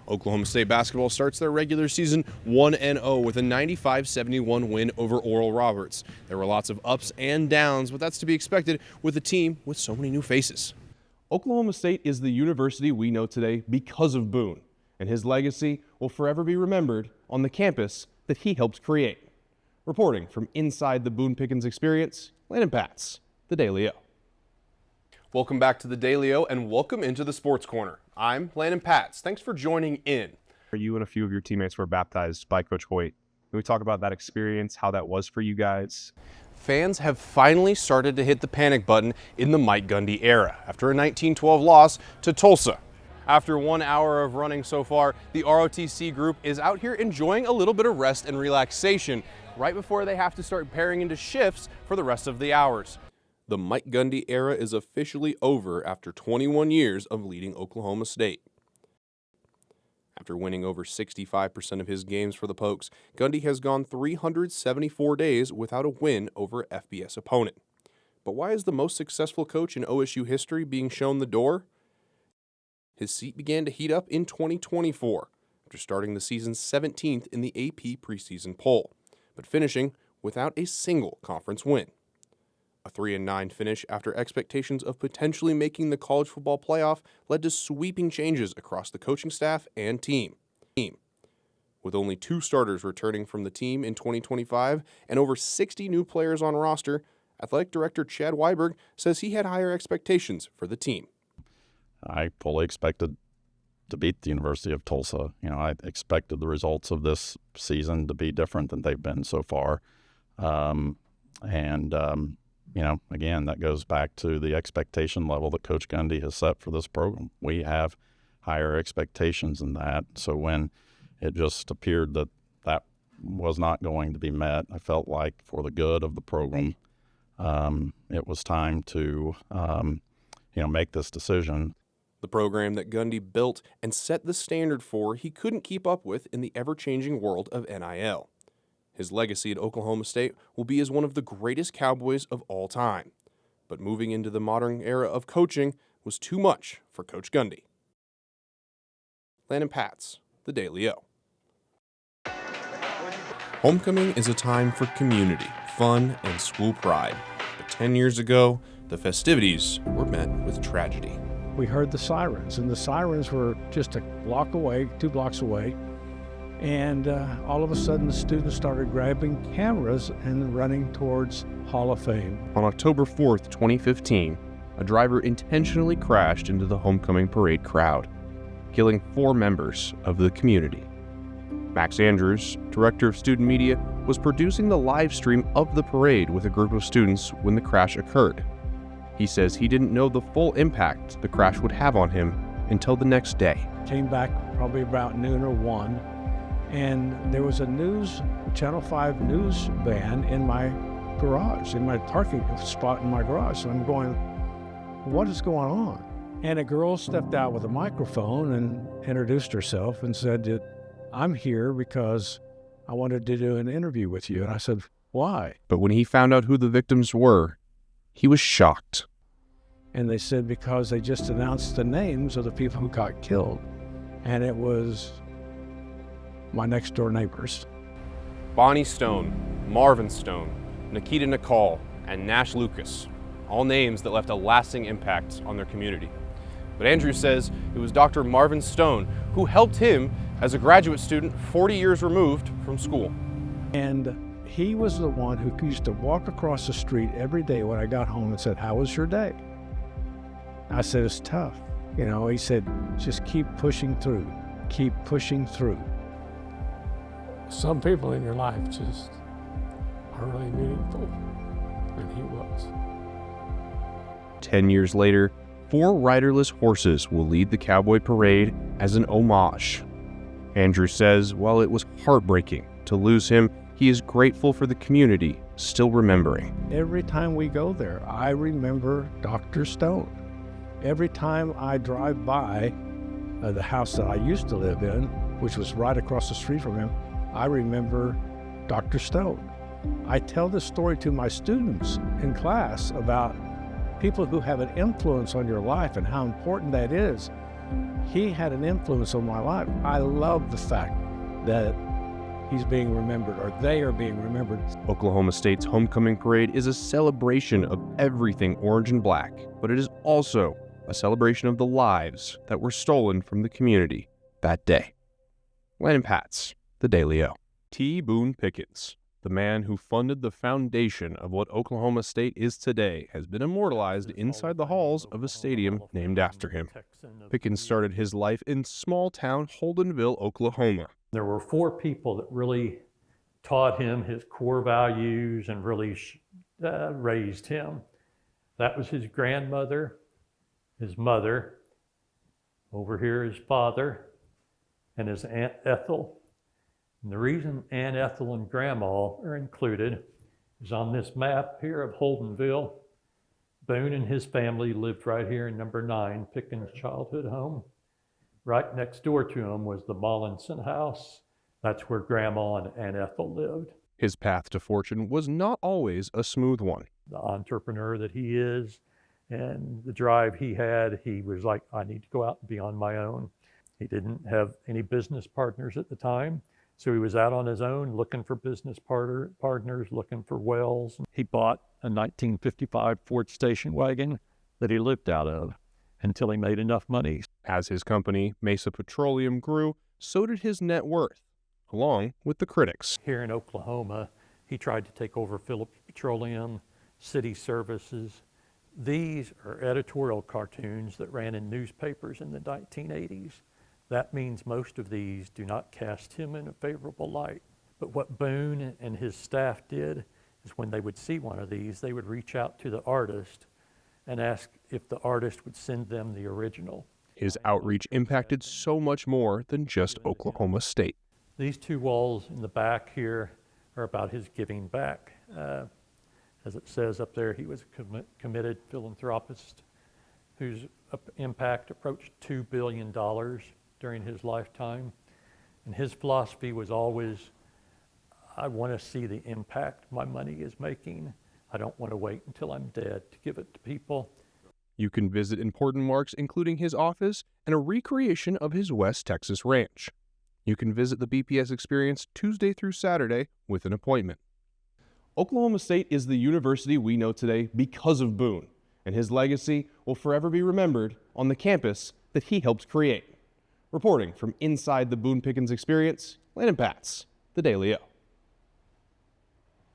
Oklahoma State basketball starts their regular season 1-0 with a 95-71 win over Oral Roberts. There were lots of ups and downs, but that's to be expected with a team with so many new faces. Oklahoma State is the university we know today because of Boone, and his legacy will forever be remembered on the campus that he helped create. Reporting from inside the Boone Pickens experience, Landon Patz, The Daily O. Welcome back to The Daily O and welcome into the Sports Corner. I'm Landon Patz. Thanks for joining in. You and a few of your teammates were baptized by Coach Hoyt. Can we talk about that experience, how that was for you guys? Fans have finally started to hit the panic button in the Mike Gundy era after a 19-12 loss to Tulsa. After 1 hour of running so far, the ROTC group is out here enjoying a little bit of rest and relaxation right before they have to start pairing into shifts for the rest of the hours. The Mike Gundy era is officially over after 21 years of leading Oklahoma State. After winning over 65% of his games for the Pokes, Gundy has gone 374 days without a win over an FBS opponent. But why is the most successful coach in OSU history being shown the door? His seat began to heat up in 2024 after starting the season 17th in the AP preseason poll, but finishing without a single conference win. A 3-9 finish after expectations of potentially making the college football playoff led to sweeping changes across the coaching staff and team. With only 2 starters returning from the team in 2025 and over 60 new players on roster, Athletic Director Chad Weiberg says he had higher expectations for the team. I fully expected to beat the University of Tulsa. I expected the results of this season to be different than they've been so far. Again, that goes back to the expectation level that Coach Gundy has set for this program. We have higher expectations than that. So when it just appeared that that was not going to be met, I felt like for the good of the program, it was time to, make this decision. The program that Gundy built and set the standard for, he couldn't keep up with in the ever-changing world of NIL. His legacy at Oklahoma State will be as one of the greatest Cowboys of all time. But moving into the modern era of coaching was too much for Coach Gundy. Landon Patz, The Daily O. Homecoming is a time for community, fun, and school pride. But 10 years ago, the festivities were met with tragedy. We heard the sirens, and the sirens were just a block away, 2 blocks away. And all of a sudden, the students started grabbing cameras and running towards Hall of Fame. On October 4th, 2015, a driver intentionally crashed into the homecoming parade crowd, killing 4 members of the community. Max Andrews, director of student media, was producing the live stream of the parade with a group of students when the crash occurred. He says he didn't know the full impact the crash would have on him until the next day. Came back probably about noon or 1. And there was a Channel 5 news van in my garage, in my parking spot in my garage. So I'm going, what is going on? And a girl stepped out with a microphone and introduced herself and said, I'm here because I wanted to do an interview with you. And I said, why? But when he found out who the victims were, he was shocked. And they said because they just announced the names of the people who got killed. And it was my next door neighbors. Bonnie Stone, Marvin Stone, Nikita Nicole, and Nash Lucas, all names that left a lasting impact on their community. But Andrew says it was Dr. Marvin Stone who helped him as a graduate student 40 years removed from school. And he was the one who used to walk across the street every day when I got home and said, how was your day? I said, it's tough. He said, just keep pushing through, keep pushing through. Some people in your life just are really meaningful, and he was. 10 years later, 4 riderless horses will lead the Cowboy Parade as an homage. Andrew says while it was heartbreaking to lose him, he is grateful for the community still remembering. Every time we go there, I remember Dr. Stone. Every time I drive by the house that I used to live in, which was right across the street from him, I remember Dr. Stone. I tell this story to my students in class about people who have an influence on your life and how important that is. he had an influence on my life. I love the fact that he's being remembered, or they are being remembered. Oklahoma State's homecoming parade is a celebration of everything orange and black, but it is also a celebration of the lives that were stolen from the community that day. Landon Patz, the Daily O. T. Boone Pickens, the man who funded the foundation of what Oklahoma State is today, has been immortalized inside the halls of a stadium named after him. Pickens started his life in small-town Holdenville, Oklahoma. There were 4 people that really taught him his core values and really raised him. That was his grandmother, his mother, over here his father, and his Aunt Ethel. And the reason Aunt Ethel and Grandma are included is on this map here of Holdenville. Boone and his family lived right here in number 9, Pickens childhood home. Right next door to him was the Mollinson house. That's where Grandma and Aunt Ethel lived. His path to fortune was not always a smooth one. The entrepreneur that he is and the drive he had, he was like, I need to go out and be on my own. He didn't have any business partners at the time, so he was out on his own looking for business partners, looking for wells. He bought a 1955 Ford station wagon that he lived out of until he made enough money. As his company, Mesa Petroleum, grew, so did his net worth, along with the critics. Here in Oklahoma, he tried to take over Phillips Petroleum, City Services. These are editorial cartoons that ran in newspapers in the 1980s. That means most of these do not cast him in a favorable light. But what Boone and his staff did is when they would see one of these, they would reach out to the artist and ask if the artist would send them the original. His outreach impacted so much more than just Oklahoma State. These 2 walls in the back here are about his giving back. As it says up there, he was a committed philanthropist whose impact approached $2 billion during his lifetime. And his philosophy was always, I want to see the impact my money is making. I don't want to wait until I'm dead to give it to people. You can visit important marks, including his office and a recreation of his West Texas ranch. You can visit the BPS experience Tuesday through Saturday with an appointment. Oklahoma State is the university we know today because of Boone, and his legacy will forever be remembered on the campus that he helped create. Reporting from inside the Boone Pickens experience, Landon Patz, the Daily O.